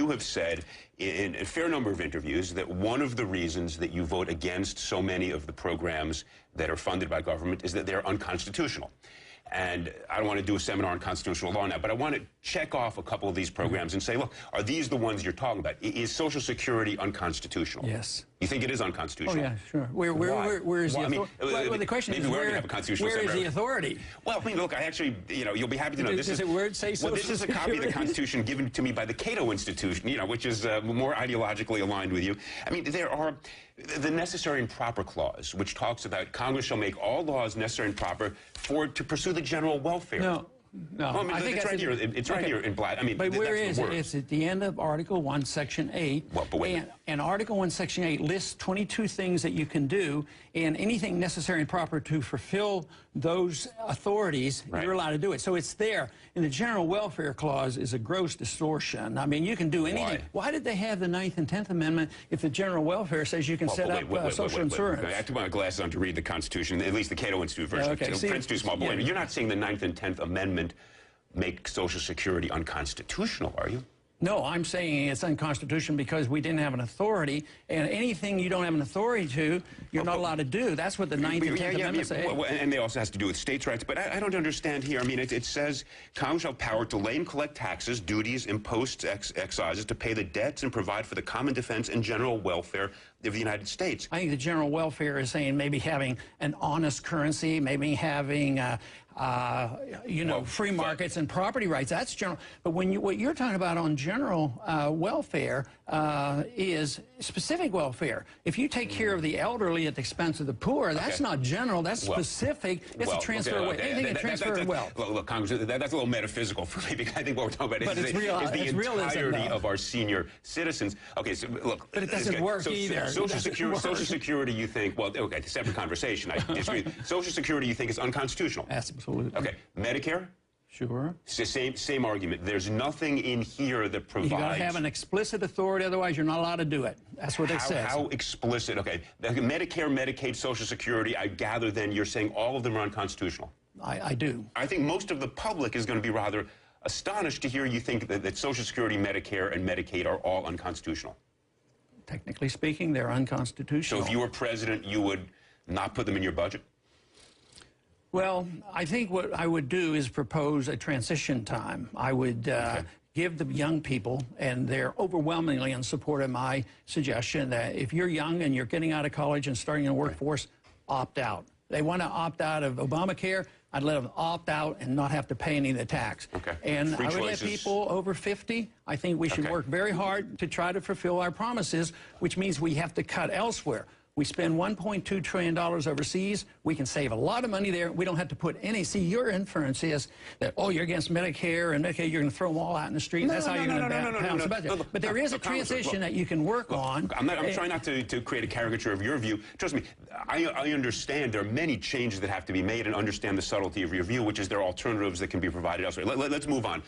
you have said in a fair number of interviews that one of the reasons that you vote against so many of the programs that are funded by government is that they're unconstitutional. And I don't want to do a seminar on constitutional law now, but I want to check off a couple of these programs and say, look, are these the ones you're talking about? Is Social Security unconstitutional? Yes. You think it is unconstitutional? Oh, yeah, sure. Where is the authority? Well, the question is, where is the authority? Well, I mean, look, I actually, you'll be happy to know. Does it say Social this is a copy of the Constitution given to me by the Cato Institution, which is more ideologically aligned with you. I mean, there are the necessary and proper clause, which talks about Congress shall make all laws necessary and proper to pursue the general welfare. No. Well, I mean, I think it's right here. It's right here in black. I mean, but where is it? It's at the end of Article 1, Section 8. Well, but wait. And Article 1, Section 8 lists 22 things that you can do, and anything necessary and proper to fulfill those authorities, you're allowed to do it. So it's there. And the General Welfare Clause is a gross distortion. I mean, you can do anything. Why did they have the 9th and 10th Amendment if the General Welfare says you can set up social insurance? I took my glasses on to read the Constitution, at least the Cato Institute version. Okay. Print's too small. But you're not saying the 9th and 10th Amendment make Social Security unconstitutional, are you? No, I'm saying it's unconstitutional because we didn't have an authority, and anything you don't have an authority to, you're not allowed to do. That's what the 9th and 10th Amendment say. And they also has to do with states' rights. But I don't understand here. I mean, it says Congress shall have power to lay and collect taxes, duties, imposts, excises, to pay the debts and provide for the common defense and general welfare of the United States. I think the general welfare is saying maybe having an honest currency, maybe having free markets and property rights. That's general. But what you're talking about on general welfare is specific welfare. If you take care of the elderly at the expense of the poor, that's not general. That's specific. It's a transfer of wealth. Anything that transfer of wealth. Look, Congress, that's a little metaphysical for me because I think what we're talking about is the entirety of our senior citizens. Okay, so look. But it doesn't work either. Social Security, you think, well, okay, it's a separate conversation. I disagree. Social Security, you think is unconstitutional. Absolutely. Okay, Medicare? Sure. Same argument. There's nothing in here that provides... You got to have an explicit authority, otherwise you're not allowed to do it. That's what it says. How explicit? Okay, Medicare, Medicaid, Social Security, I gather then you're saying all of them are unconstitutional. I do. I think most of the public is going to be rather astonished to hear you think that Social Security, Medicare, and Medicaid are all unconstitutional. Technically speaking, they're unconstitutional. So if you were president, you would not put them in your budget? Well, I think what I would do is propose a transition time. I would give the young people, and they're overwhelmingly in support of my suggestion, that if you're young and you're getting out of college and starting in the workforce, opt out. They want to opt out of Obamacare, I'd let them opt out and not have to pay any of the tax. Okay. And I would let people over 50, I think we should work very hard to try to fulfill our promises, which means we have to cut elsewhere. We spend $1.2 trillion overseas. We can save a lot of money there. We don't have to put any. See, your inference is that, oh, you're against Medicare and Medicaid, you're going to throw them all out in the street. That's how you're going to balance the budget. But there is a transition that you can work on. I'm trying not to create a caricature of your view. Trust me, I understand there are many changes that have to be made and understand the subtlety of your view, which is there are alternatives that can be provided elsewhere. Let's move on.